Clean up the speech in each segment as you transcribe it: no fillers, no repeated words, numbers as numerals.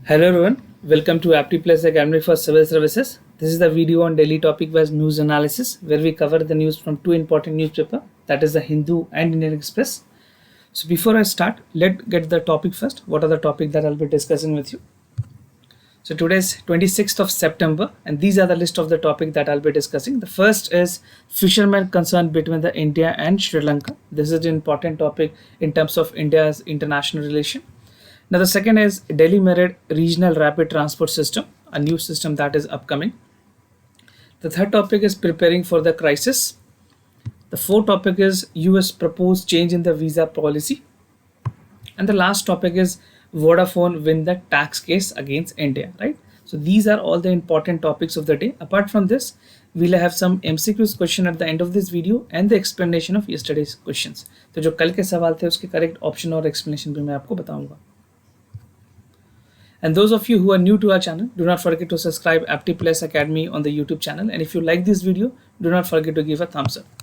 Hello everyone, welcome to AptiPlus Academy for Civil Services. This is the video on daily topic-wise news analysis where we cover the news from two important newspapers, that is the Hindu and Indian Express. So before I start, let's get the topic first. What are the topic that I'll be discussing with you? So today is 26th of September and these are the list of the topic that I'll be discussing. The first is fishermen concern between the India and Sri Lanka. This is an important topic in terms of India's international relation. Now the second is Delhi Merit Regional Rapid Transport System, a new system that is upcoming. The third topic is preparing for the crisis. The fourth topic is US proposed change in the visa policy. And the last topic is Vodafone win the tax case against India, right? So these are all the important topics of the day. Apart from this, we'll have some MCQs question at the end of this video and the explanation of yesterday's questions. तो जो कल के सवाल थे उसके correct option और explanation भी मैं आपको बताऊंगा. And those of you who are new to our channel, do not forget to subscribe AptiPlus Academy on the YouTube channel. And if you like this video, do not forget to give a thumbs up.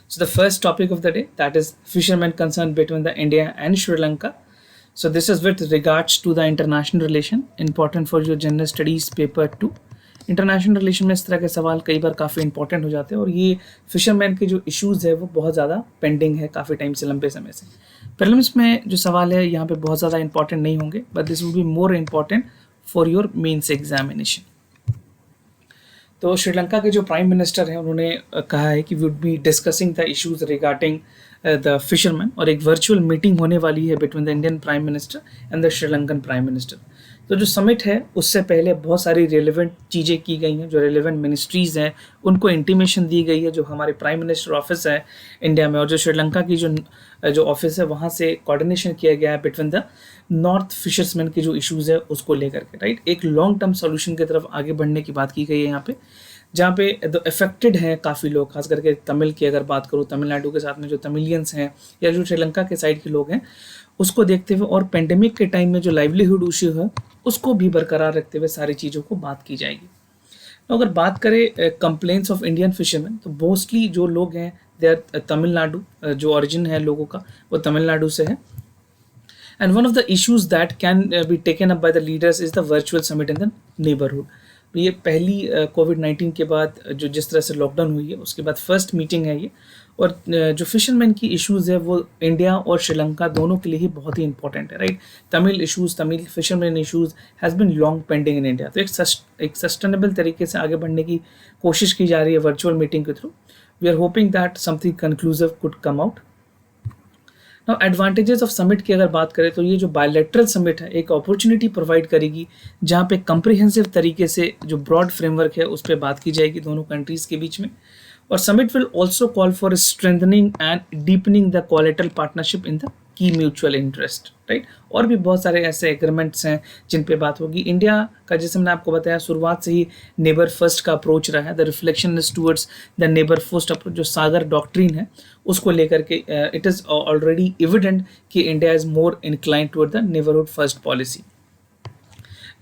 So the first topic of the day, that is fishermen concern between the India and Sri Lanka. So this is with regards to the international relation, important for your general studies paper 2. International relation में इस तरह के सवाल कई बार काफ़ी important हो जाते हैं और ये फिशरमैन के जो इश्यूज़ है वो बहुत ज़्यादा पेंडिंग है काफ़ी टाइम से, लंबे समय से. प्रीलिम्स में जो सवाल है यहाँ पे बहुत ज़्यादा इंपॉर्टेंट नहीं होंगे, but this will be more important for your mains examination. तो श्रीलंका के जो प्राइम मिनिस्टर हैं उन्होंने कहा है कि we would be discussing the issues regarding the fisherman, और एक वर्चुअल मीटिंग होने वाली है between the Indian prime minister and the Sri Lankan prime minister. तो जो समिट है उससे पहले बहुत सारी रेलिवेंट चीज़ें की गई हैं, जो रेलिवेंट मिनिस्ट्रीज़ हैं उनको इंटीमेशन दी गई है, जो हमारे प्राइम मिनिस्टर ऑफिस है इंडिया में और जो श्रीलंका की जो ऑफिस है वहाँ से कोऑर्डिनेशन किया गया है बिटवीन द नॉर्थ फिशर्समैन की जो इश्यूज़ है उसको लेकर के, राइट. एक लॉन्ग टर्म सोल्यूशन की तरफ आगे बढ़ने की बात की गई है यहाँ पे, जहाँ पे अफेक्टेड हैं काफ़ी लोग, खास करके तमिल की अगर बात करूँ, तमिलनाडु के साथ में जो तमिलियंस हैं या जो श्रीलंका के साइड के लोग हैं उसको देखते हुए और पेंडेमिक के टाइम में जो लाइवलीहुड इशू है उसको भी बरकरार रखते हुए सारी चीज़ों को बात की जाएगी. तो अगर बात करें कंप्लेंट्स ऑफ इंडियन फिशरमैन, तो मोस्टली जो लोग हैं दे आर तमिलनाडु, जो ओरिजिन है लोगों का वो तमिलनाडु से है. And one of the issues that can be taken up by the leaders is the virtual summit in the neighbourhood. ये पहली कोविड-19 के बाद जो जिस तरह से लॉकडाउन हुई है उसके बाद फर्स्ट मीटिंग है ये, और जो फिशरमैन की इश्यूज़ है वो इंडिया और श्रीलंका दोनों के लिए ही बहुत ही इंपॉर्टेंट है, right. Tamil fisherman issues has been long pending in India. तो एक सस्टेनेबल तरीके से आगे बढ़ने की कोशिश की जा रही है वर्चुअल मीटिंग के through. We are hoping that something conclusive could come out. Now advantages of summit की अगर बात करें तो ये जो बायलैटरल समिट है एक अपॉर्चुनिटी प्रोवाइड करेगी जहाँ पे कंप्रिहेंसिव तरीके से जो ब्रॉड फ्रेमवर्क है उस पर बात की जाएगी दोनों कंट्रीज़ के बीच में. और summit will also call for strengthening and deepening the collateral partnership in the key mutual interest, right. और भी बहुत सारे ऐसे एग्रीमेंट्स हैं जिन पे बात होगी. इंडिया का जैसे मैंने आपको बताया शुरुआत से ही नेबर फर्स्ट का अप्रोच रहा है. The reflection is towards the neighbour first approach, जो सागर डॉक्ट्रिन है उसको लेकर के इट इज़ ऑलरेडी एविडेंट कि India is more inclined toward the neighbourhood first policy.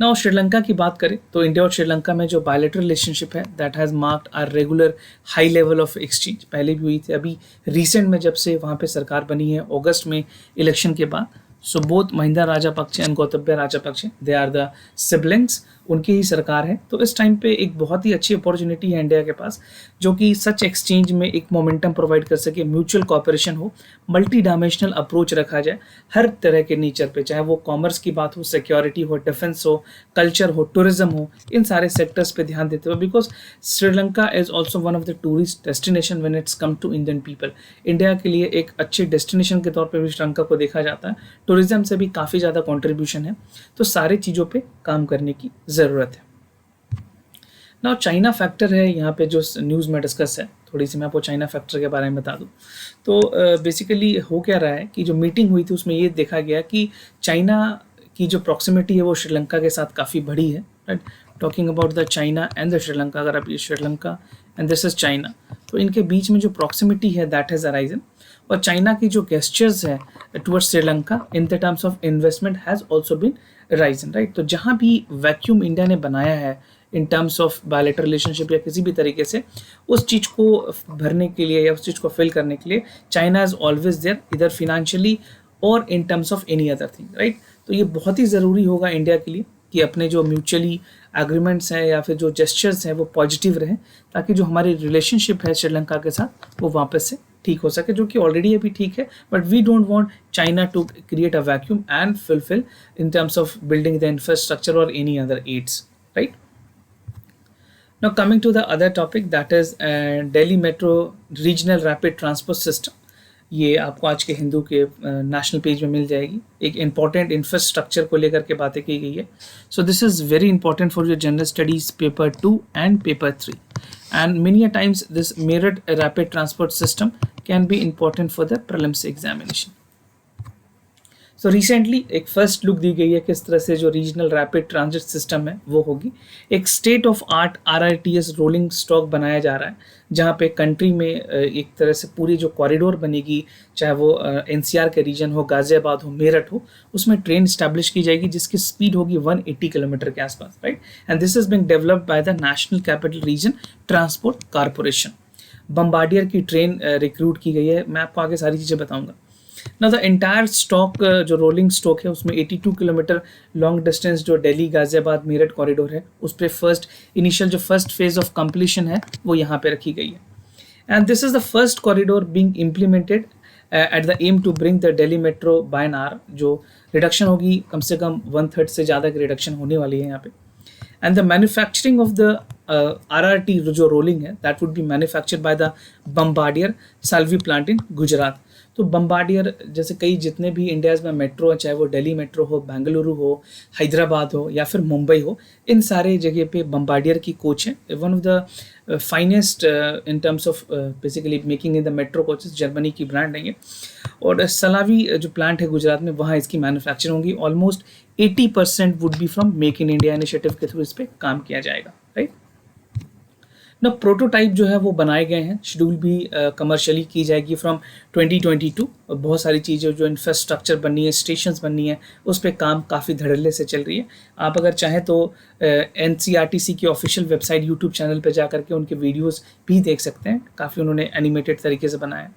Now Sri Lanka की बात करें तो इंडिया और श्रीलंका में जो बायलैटरल रिलेशनशिप है that has marked are regular high level of exchange. पहले भी हुई थी, अभी रिसेंट में जब से वहाँ पे सरकार बनी है अगस्त में इलेक्शन के बाद. So both Mahinda Rajapaksa and Gotabaya Rajapaksa they are the siblings, उनकी ही सरकार है. तो इस टाइम पे एक बहुत ही अच्छी अपॉर्चुनिटी है इंडिया के पास जो कि सच एक्सचेंज में एक मोमेंटम प्रोवाइड कर सके, म्यूचुअल कॉपरेशन हो, मल्टी डायमेंशनल अप्रोच रखा जाए हर तरह के नेचर पे, चाहे वो कॉमर्स की बात हो, सिक्योरिटी हो, डिफेंस हो, कल्चर हो, टूरिज्म हो, इन सारे सेक्टर्स पे ध्यान देते हुए. Because Sri Lanka is also one of the tourist destination when it's come to Indian people. India के लिए एक अच्छे डेस्टिनेशन के तौर पर भी श्रीलंका को देखा जाता है. टूरिज्म से भी काफ़ी ज़्यादा कॉन्ट्रीब्यूशन है. तो सारी चीज़ों पे काम करने की ज़रूरत है. नाउ चाइना फैक्टर है यहाँ पे जो न्यूज़ में डिस्कस है, थोड़ी सी मैं आपको चाइना फैक्टर के बारे में बता दूँ. तो बेसिकली हो क्या रहा है कि जो मीटिंग हुई थी उसमें ये देखा गया कि चाइना की जो प्रॉक्सिमिटी है वो श्रीलंका के साथ काफ़ी बड़ी है, right. Talking about the China and the Sri Lanka, अगर आप ये Sri Lanka and this is China, तो इनके बीच में जो प्रॉक्सिमिटी है दैट हैज़ अराइजन. और चाइना की जो गेस्चर्स है towards Sri Lanka in the terms of investment has also been risen, right. तो जहाँ भी वैक्यूम इंडिया ने बनाया है in terms of bilateral relationship या किसी भी तरीके से, उस चीज़ को भरने के लिए या उस चीज़ को फिल करने के लिए चाइना इज़ ऑलवेज देयर, इधर फिनेंशियली और इन terms of any other thing, right. तो ये बहुत ही ज़रूरी होगा इंडिया के लिए कि अपने जो म्यूचुअली एग्रीमेंट्स हैं या फिर जो जेस्चर्स हैं वो पॉजिटिव रहें, ताकि जो हमारी रिलेशनशिप है श्रीलंका के साथ वो वापस से ठीक हो सके, जो कि ऑलरेडी अभी ठीक है, but we don't want China to create a vacuum and fulfil in terms of building the infrastructure और any other aids, right. Now coming to the other topic, that is Delhi Metro Regional Rapid Transport System. ये आपको आज के हिंदू के national page में मिल जाएगी. एक important infrastructure को लेकर के बातें की गई है. So this is very important for your general studies paper 2 and paper 3. And many a times this Meerut rapid transport system can be important for the prelims examination. So recently एक first look दी गई है किस तरह से जो regional rapid transit system है वो होगी. एक state of art RRTS rolling stock बनाया जा रहा है, जहाँ पे कंट्री में एक तरह से पूरी जो कॉरिडोर बनेगी, चाहे वो NCR के रीजन हो, गाजियाबाद हो, मेरठ हो, उसमें ट्रेन स्टैब्लिश की जाएगी जिसकी स्पीड होगी 180 किलोमीटर के आसपास, right. And this is being developed by the national capital region transport corporation. Bombardier की ट्रेन रिक्रूट की गई है. मैं आपको आगे सारी चीज़ें बताऊंगा. ना द एंटायर स्टॉक जो रोलिंग स्टॉक है उसमें 82 किलोमीटर लॉन्ग डिस्टेंस जो दिल्ली गाजियाबाद मेरठ कॉरिडोर है उस पर फर्स्ट फेज ऑफ कंप्लीशन है वो यहाँ पे रखी गई है. And this is the first corridor being implemented at the aim to bring the Delhi metro by an hour. जो रिडक्शन होगी कम से कम 1/3 से ज़्यादा की रिडक्शन होने वाली है यहाँ पे. And the manufacturing of the RRT जो रोलिंग है that would be manufactured by the Bombardier Salvi plant in Gujarat. तो बम्बार्डियर जैसे कई जितने भी इंडियाज़ में मेट्रो है, चाहे वो दिल्ली मेट्रो हो, बेंगलुरु हो, हैदराबाद हो या फिर मुंबई हो, इन सारे जगह पे बम्बार्डियर की कोच है. One of the finest in terms of basically making in the metro coaches. Germany की ब्रांड है ये. और सलावी जो प्लांट है गुजरात में वहाँ इसकी मैन्युफैक्चरिंग होगी. Almost 80% would be from make in India initiative के थ्रू इस पर काम किया जाएगा, राइट. ना प्रोटोटाइप जो है वो बनाए गए हैं. शेड्यूल भी कमर्शियली की जाएगी फ्रॉम 2022. बहुत सारी चीज़ें जो इंफ्रास्ट्रक्चर बननी है, स्टेशंस बननी है, उस पर काम काफ़ी धड़ल्ले से चल रही है. आप अगर चाहें तो NCRTC की ऑफिशियल वेबसाइट यूट्यूब चैनल पर जा करके उनके वीडियोज़ भी देख सकते हैं. काफ़ी उन्होंने एनिमेटेड तरीके से बनाया.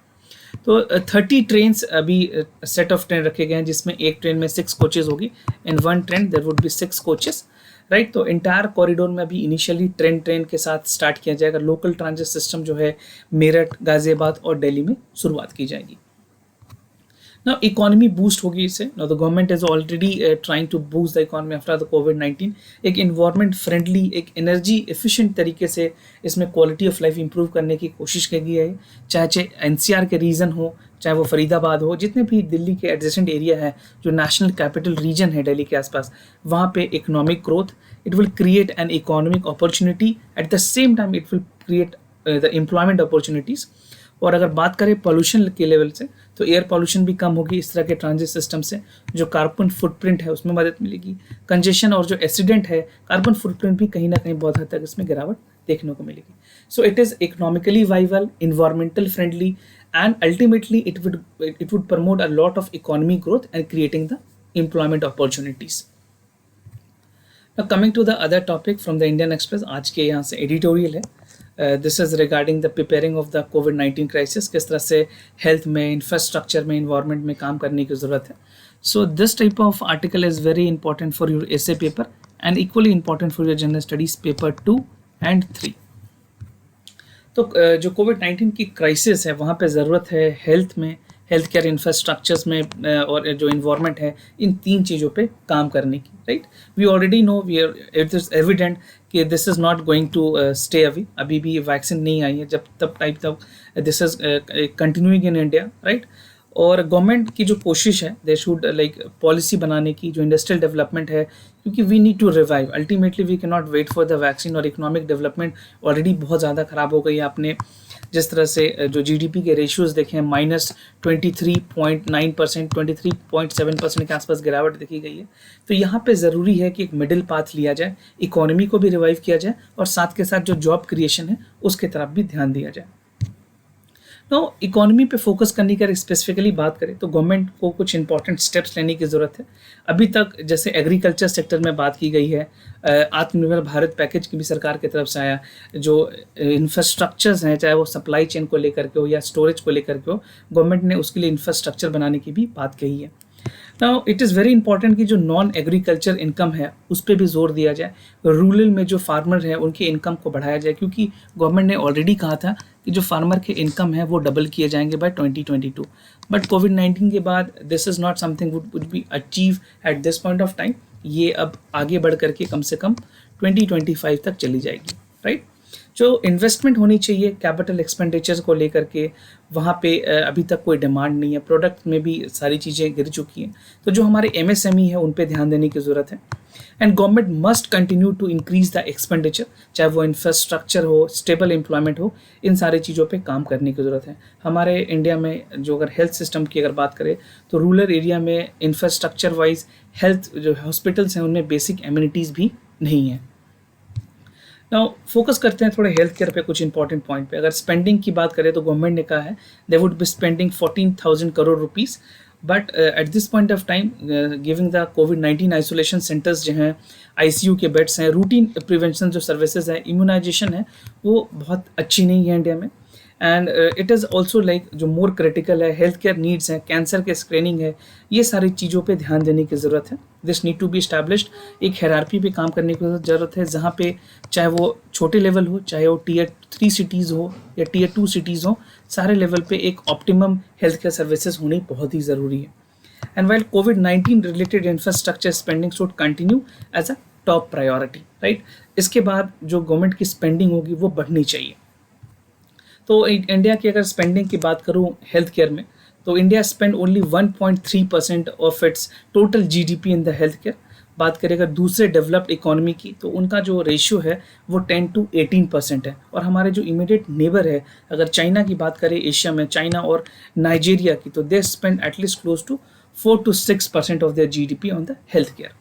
तो 30 ट्रेन्स अभी सेट ऑफ ट्रेन रखे गए हैं जिसमें एक ट्रेन में 6 कोचेज होगी. In one train there would be 6 coaches, right. तो इंटायर कॉरिडोर में अभी इनिशियली ट्रेन के साथ स्टार्ट किया जाएगा. लोकल ट्रांजिट सिस्टम जो है मेरठ, गाजियाबाद और दिल्ली में शुरुआत की जाएगी. नाउ इकोनॉमी बूस्ट होगी इससे. Now the government is already trying to boost the economy after the कोविड-19. एक इन्वायरमेंट फ्रेंडली, एक एनर्जी एफिशिएंट तरीके से इसमें क्वालिटी ऑफ लाइफ इंप्रूव करने की कोशिश की गई है. चाहे NCR के रीजन हो, चाहे वो फरीदाबाद हो, जितने भी दिल्ली के एडजेसेंट एरिया है, जो नेशनल कैपिटल रीजन है दिल्ली के आसपास, वहाँ पे economic growth, it will create an economic opportunity. At the same time it will create the employment opportunities. और अगर बात करें पोल्यूशन के लेवल से, तो एयर पोल्यूशन भी कम होगी इस तरह के ट्रांजिट सिस्टम से. जो कार्बन फुटप्रिंट है उसमें मदद मिलेगी. कंजेशन और जो एक्सीडेंट है, कार्बन फुटप्रिंट भी कहीं ना कहीं बहुत हद तक इसमें गिरावट देखने को मिलेगी. So it is economically viable, environmental friendly, and ultimately it would promote a lot of economic growth and creating the employment opportunities. Now coming to the other topic from the Indian Express, आज के यहाँ से editorial है. This is regarding the preparing of the COVID-19 crisis. किस तरह से health में, infrastructure में, environment में काम करने की ज़रूरत है. So this type of article is very important for your essay paper and equally important for your general studies paper 2 and 3. तो जो कोविड-19 की क्राइसिस है वहाँ पे ज़रूरत है हेल्थ में, हेल्थ केयर इंफ्रास्ट्रक्चर्स में और जो इन्वायरमेंट है, इन 3 चीज़ों पे काम करने की, right. We already know, it is evident कि this is not going to stay away. अभी भी वैक्सीन नहीं आई है. जब तक this is continuing in India, right. और गवर्नमेंट की जो कोशिश है, दे शुड लाइक पॉलिसी बनाने की, जो इंडस्ट्रियल डेवलपमेंट है, क्योंकि we need to revive. Ultimately we can not wait for the vaccine. और इकोनॉमिक डेवलपमेंट ऑलरेडी बहुत ज़्यादा ख़राब हो गई है. आपने जिस तरह से जो GDP के रेशियोज़ देखे हैं, -23.9%, 23.7% के आसपास गिरावट देखी गई है. तो यहाँ पे ज़रूरी है कि एक मिडिल पाथ लिया जाए, इकोनॉमी को भी रिवाइव किया जाए और साथ के साथ जो जॉब क्रिएशन है उसके तरफ भी ध्यान दिया जाए. तो इकोनॉमी पे फोकस करने की अगर स्पेसिफिकली बात करें तो गवर्नमेंट को कुछ इंपॉर्टेंट स्टेप्स लेने की ज़रूरत है. अभी तक जैसे एग्रीकल्चर सेक्टर में बात की गई है, आत्मनिर्भर भारत पैकेज की भी सरकार की तरफ से आया. जो इंफ्रास्ट्रक्चर्स हैं, चाहे वो सप्लाई चेन को लेकर के हो या स्टोरेज को लेकर के हो, गवर्नमेंट ने उसके लिए इंफ्रास्ट्रक्चर बनाने की भी बात कही है. Now it is very important कि जो नॉन एग्रीकल्चर इनकम है उस पर भी जोर दिया जाए, रूरल में जो फार्मर है उनकी इनकम को बढ़ाया जाए, क्योंकि गवर्नमेंट ने ऑलरेडी कहा था कि जो फार्मर के इनकम है वो डबल किए जाएंगे बाय 2022, बट कोविड-19 के बाद this is not something would be achieve at this point of time. ये अब आगे बढ़ करके कम से कम 2025 तक चली जाएगी, राइट। जो इन्वेस्टमेंट होनी चाहिए कैपिटल एक्सपेंडिचर्स को लेकर के, वहाँ पे अभी तक कोई डिमांड नहीं है, प्रोडक्ट में भी सारी चीज़ें गिर चुकी हैं, तो जो हमारे MSME है उन पे ध्यान देने की ज़रूरत है। And government must continue to increase the expenditure, चाहे वो इंफ्रास्ट्रक्चर हो, स्टेबल एम्प्लॉयमेंट हो, इन सारी चीज़ों पे काम करने की ज़रूरत है। हमारे इंडिया में जो अगर हेल्थ सिस्टम की अगर बात करें तो रूरल एरिया में इंफ्रास्ट्रक्चर वाइज हेल्थ जो हॉस्पिटल्स हैं उनमें बेसिक एम्यूनिटीज़ भी नहीं है। नाउ फोकस करते हैं थोड़े हेल्थ केयर पे, कुछ इंपॉर्टेंट पॉइंट पे। अगर स्पेंडिंग की बात करें तो गवर्नमेंट ने कहा है दे would be spending 14,000 crore rupees, but at this point of time giving the covid isolation centres जो हैं, ICU के बेड्स हैं, रूटीन प्रिवेंशन जो सर्विसेज है, इम्यूनाइजेशन है, वो बहुत अच्छी नहीं है इंडिया में। And it is also like जो मोर क्रिटिकल है, हेल्थ केयर नीड्स हैं, कैंसर के स्क्रीनिंग है, ये सारी चीज़ों पे ध्यान देने की ज़रूरत है। This need to be established. एक हायरार्की पे काम करने की ज़रूरत है, जहाँ पे चाहे वो छोटे लेवल हो, चाहे वो Tier 3 सिटीज़ हो या Tier 2 सिटीज़ हो, सारे लेवल पे एक ऑप्टिमम हेल्थ केयर सर्विसेज होनी बहुत ही ज़रूरी है। एंड वाइल कोविड-19 related infrastructure spending should continue as a top priority, right. इसके बाद जो गवर्नमेंट की स्पेंडिंग होगी वो बढ़नी चाहिए। तो इंडिया की अगर स्पेंडिंग की बात करूँ हेल्थ केयर में, तो India spend only 1.3% of its total GDP in the health care. बात करें अगर दूसरे डेवलप्ड इकोनॉमी की, तो उनका जो रेशियो है वो 10 to 18% है। और हमारे जो इमीडिएट नेबर है, अगर चाइना की बात करें एशिया में, चाइना और नाइजीरिया की, तो they spend at least close to 4 to 6% of their GDP on the health care.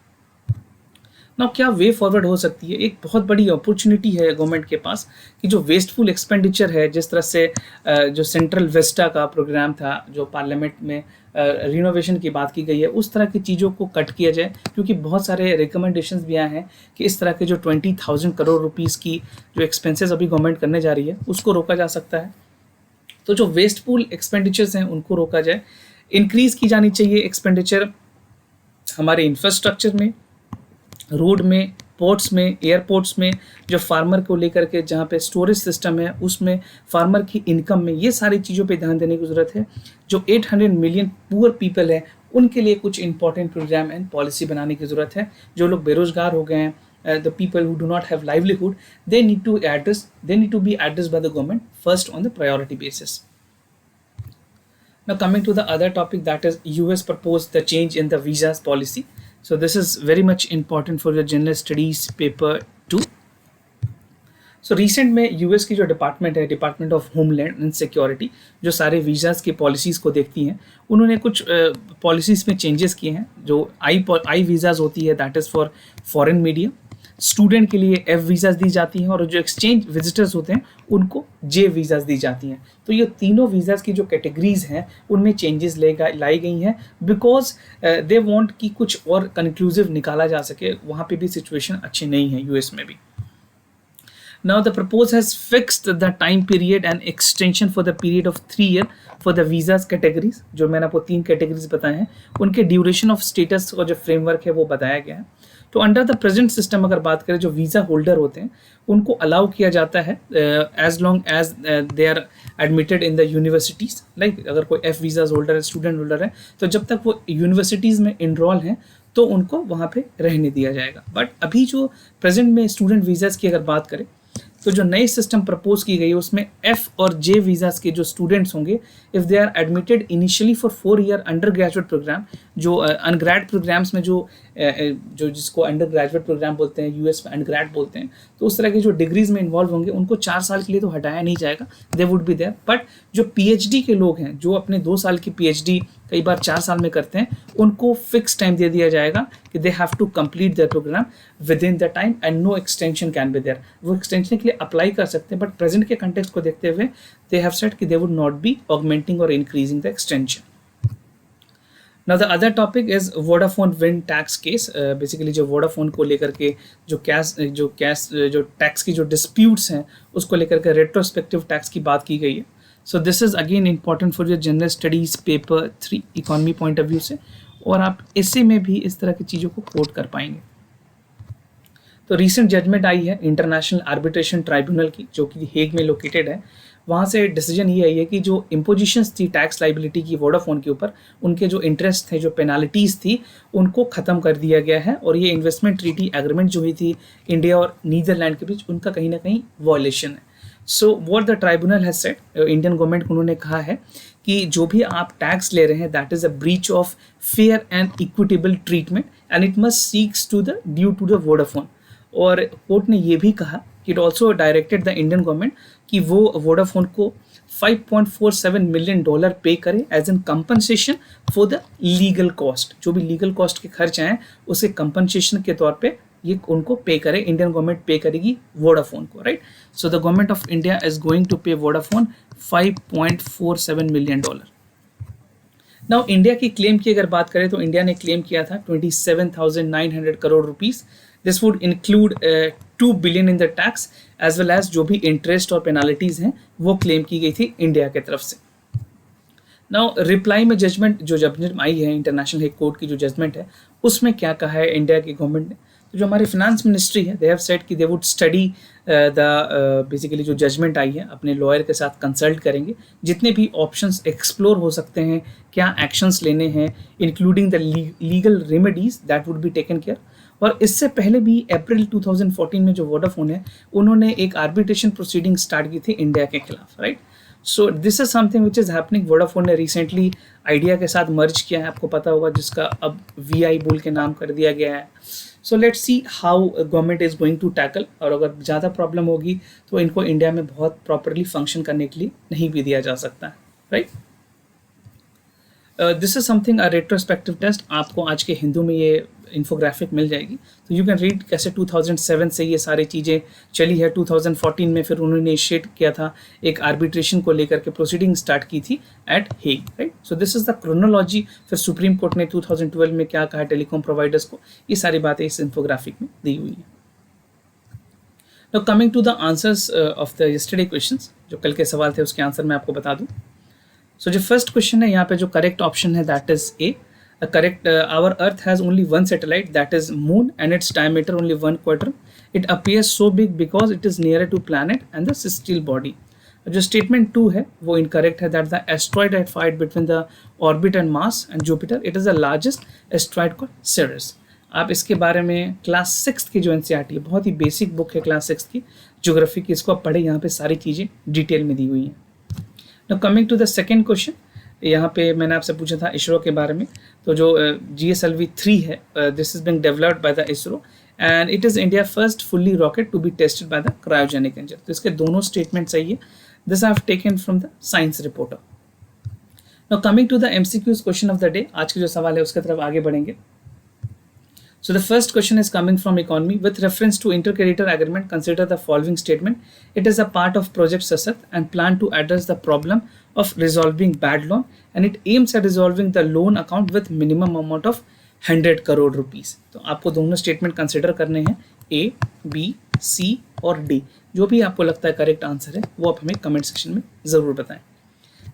ना क्या वे फॉरवर्ड हो सकती है? एक बहुत बड़ी अपॉर्चुनिटी है गवर्नमेंट के पास कि जो वेस्टफुल एक्सपेंडिचर है, जिस तरह से जो सेंट्रल वेस्टा का प्रोग्राम था, जो पार्लियामेंट में रिनोवेशन की बात की गई है, उस तरह की चीज़ों को कट किया जाए, क्योंकि बहुत सारे रिकमेंडेशंस भी आए हैं कि इस तरह के जो 20,000 करोड़ रुपीज़ की जो एक्सपेंसेस अभी गवर्नमेंट करने जा रही है उसको रोका जा सकता है। तो जो वेस्टफुल एक्सपेंडिचर्स हैं उनको रोका जाए, इंक्रीज़ की जानी चाहिए एक्सपेंडिचर हमारे इंफ्रास्ट्रक्चर में, रोड में, पोर्ट्स में, एयरपोर्ट्स में, जो फार्मर को लेकर के जहाँ पे स्टोरेज सिस्टम है उसमें, फार्मर की इनकम में, ये सारी चीज़ों पे ध्यान देने की ज़रूरत है। जो 800 मिलियन पुअर पीपल है उनके लिए कुछ इंपॉर्टेंट प्रोग्राम एंड पॉलिसी बनाने की ज़रूरत है। जो लोग बेरोजगार हो गए हैं, the people who do not have livelihood, they need to be addressed by the government first on the priority basis. Now coming to the other topic, that is US proposed the change in the visas policy. So this is very much important for your general studies paper 2. So recent में US की जो department है, department of homeland and security, जो सारे visas की policies को देखती हैं, उन्होंने कुछ पॉलिसीज़ में चेंजेस किए हैं। जो आई वीज़ाज़ होती है, that is for foreign media, student के लिए F वीज़ाज़ दी जाती हैं, और जो एक्सचेंज विजिटर्स होते हैं उनको J वीज़ाज़ दी जाती हैं। तो ये तीनों वीज़ाज़ की जो कैटेगरीज़ हैं उनमें चेंजेस लाई गई हैं, बिकॉज दे वांट कि कुछ और कंक्लूसिव निकाला जा सके। वहाँ पे भी सिचुएशन अच्छी नहीं है यूएस में भी। Now the proposal has fixed the time period and extension for the period of 3 years for the visas categories। जो मैंने आपको 3 कैटेगरीज बताए हैं, उनके ड्यूरेशन ऑफ स्टेटस और जो फ्रेमवर्क है वो बताया गया है। तो अंडर द प्रेजेंट सिस्टम अगर बात करें, जो वीज़ा होल्डर होते हैं उनको अलाउ किया जाता है as long as they are admitted in the universities. Like अगर कोई F वीज़ाज होल्डर है, स्टूडेंट होल्डर है, तो जब तक वो यूनिवर्सिटीज़ में इनरोल हैं तो उनको वहाँ पे रहने दिया जाएगा। बट अभी जो प्रेजेंट में स्टूडेंट वीज़ाज़ की अगर बात करें, तो जो नई सिस्टम प्रपोज की गई है उसमें F और J वीज़ाज के जो स्टूडेंट्स होंगे, if they are admitted initially for 4 year under graduate programme, जो अनग्रेड प्रोग्राम्स में जो जिसको अंडर ग्रेजुएट प्रोग्राम बोलते हैं, यूएस में अनग्रेड बोलते हैं, तो उस तरह के जो डिग्रीज में इन्वॉल्व होंगे उनको 4 साल के लिए तो हटाया नहीं जाएगा, they would be there. But जो PhD के लोग हैं, जो अपने 2 साल की PhD कई बार 4 साल में करते हैं, उनको फिक्स टाइम दे दिया जाएगा कि they have to complete their programme within the time and no extension can be there. वो एक्सटेंशन के लिए अप्लाई कर सकते हैं, बट प्रेजेंट के कंटेक्स्ट को देखते हुए दे हैव सेड कि they would not be augmenting और increasing the extension. Now the other topic is Vodafone Wind tax case। Basically जो वोडाफोन को लेकर के जो टैक्स की जो डिस्प्यूट्स हैं उसको लेकर के रेट्रोस्पेक्टिव टैक्स की बात की गई है। सो this is again important for your general studies paper 3 economy point of view से, और आप इससे में भी इस तरह की चीज़ों को कोट कर पाएंगे। तो रिसेंट जजमेंट आई है इंटरनेशनल आर्बिट्रेशन ट्राइब्यूनल की, जो कि हेग में लोकेटेड है। वहाँ से डिसीजन ये आई है कि जो इम्पोजिशंस थी टैक्स लाइबिलिटी की वोडाफोन के ऊपर, उनके जो इंटरेस्ट थे, जो पेनाल्टीज़ थी, उनको ख़त्म कर दिया गया है। और ये इन्वेस्टमेंट ट्रीटी एग्रीमेंट जो हुई थी इंडिया और नीदरलैंड के बीच, उनका कहीं ना कहीं वॉयलेशन है। So what the tribunal has said, Indian government को उन्होंने कहा है कि जो भी आप टैक्स ले रहे हैं that is a breach of fair and equitable treatment and it must seeks to the due to the Vodafone. और कोर्ट ने ये भी कहा कि it also directed the Indian government कि वो वोडाफोन को $5.47 मिलियन पे करे as an compensation for the legal cost. जो भी लीगल कॉस्ट के खर्च आए उसके कंपनसेशन के तौर पे ये उनको पे करे, इंडियन गवर्नमेंट पे करेगी वोडाफोन को, right. So the government of India is going to pay Vodafone $5.47 million. Now India की क्लेम की अगर बात करें तो इंडिया ने क्लेम किया था 27,900 crore rupees. This would include 2 billion in the tax as well as जो भी इंटरेस्ट और पेनाल्टीज हैं वो क्लेम की गई थी इंडिया की तरफ से। नाउ रिप्लाई में जजमेंट जो जजमेंट आई है इंटरनेशनल हेग कोर्ट की जो जजमेंट है उसमें क्या कहा है इंडिया की गवर्नमेंट ने। तो जो हमारी फिनेंस मिनिस्ट्री है दे हैव सेड कि they would study the basically जो जजमेंट आई है अपने लॉयर के साथ कंसल्ट करेंगे, जितने भी ऑप्शंस एक्सप्लोर हो सकते हैं, क्या एक्शंस लेने हैं including the legal remedies that would be taken care. और इससे पहले भी अप्रैल 2014 में जो वोडाफोन है उन्होंने एक आर्बिट्रेशन प्रोसीडिंग स्टार्ट की थी इंडिया के खिलाफ, right. So this is something which is happening. Vodafone ने रिसेंटली आइडिया के साथ मर्ज किया है, आपको पता होगा, जिसका अब VI बोल के नाम कर दिया गया है। So let's see how government is going to tackle, और अगर ज़्यादा प्रॉब्लम होगी तो इनको इंडिया में बहुत प्रॉपरली फंक्शन करने के लिए नहीं भी दिया जा सकता है, right. This is something a retrospective test, आपको आज के हिंदू में ये इन्फोग्राफिक मिल जाएगी, तो यू कैन रीड कैसे 2007 से ये सारी चीज़ें चली है। 2014 में फिर उन्होंने इनिशिएट किया था, एक आर्बिट्रेशन को लेकर के प्रोसीडिंग स्टार्ट की थी at Hague, right. So this is the chronology. फिर सुप्रीम कोर्ट ने 2012 में क्या कहा टेलीकॉम प्रोवाइडर्स को, ये सारी बातें इस इन्फोग्राफिक में दी हुई है। Now coming to the answers of the yesterday questions, जो कल के सवाल थे उसके आंसर मैं आपको बता दूं। सो जो फर्स्ट क्वेश्चन है यहाँ पे जो करेक्ट ऑप्शन है that is a. Correct, our earth has only one satellite, that is moon, and its diameter only 1 quadrant. It appears so big because it is nearer to planet and the celestial body. जो statement 2 है वो incorrect है, that the asteroid had fight between the orbit and Mars and Jupiter. It is the largest asteroid called Ceres. आप इसके बारे में class 6 की जो NCERT है, बहुत ही बेसिक बुक है क्लास 6 की ज्योग्राफी की, इसको आप पढ़े, यहाँ पे सारी चीज़ें डिटेल में दी हुई हैं। Now coming to the second question, यहाँ पे मैंने आपसे पूछा था इसरो के बारे में। तो जो GSLV 3 है, this is being developed by the ISRO and it is India first fully rocket to be tested by the cryogenic engine. तो इसके दोनों स्टेटमेंट सही है। This I have taken from the science reporter. Now coming to the MCQs question of the day, आज के जो सवाल है उसके तरफ आगे बढ़ेंगे। So the first question is coming from economy. With reference to intercreditor agreement, consider the following statement. It is a part of Project Sasat and plan to address the problem of resolving bad loan, and it aims at resolving the loan account with minimum amount of 100 crore rupees. तो आपको दोनों statement consider करने हैं, A, B, C और D। जो भी आपको लगता है करेक्ट आंसर है वो आप हमें कमेंट सेक्शन में ज़रूर बताएं।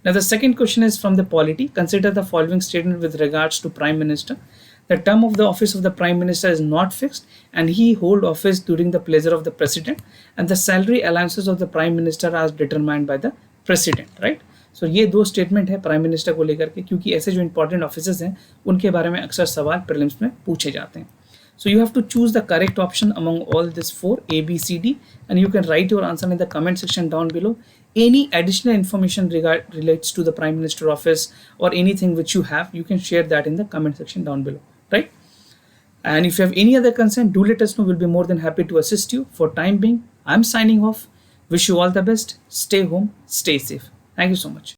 Now the second question is from the polity. Consider the following statement with regards to Prime Minister. The term of the office of the Prime Minister is not fixed and he hold office during the pleasure of the President, and the salary allowances of the Prime Minister are determined by the President, right? So ये दो statement है prime minister को लेकर के, क्योंकि ऐसे जो important officers हैं उनके बारे में अक्सर सवाल प्रीलिम्स में पूछे जाते हैं। So you have to choose the correct option among all this 4 A, B, C, D, and you can write your answer in the comment section down below. Any additional information relates to the Prime Minister office or anything which you have, you can share that in the comment section down below, right? And if you have any other concern, do let us know. We'll be more than happy to assist you. For time being, I'm signing off. Wish you all the best. Stay home, stay safe. Thank you so much.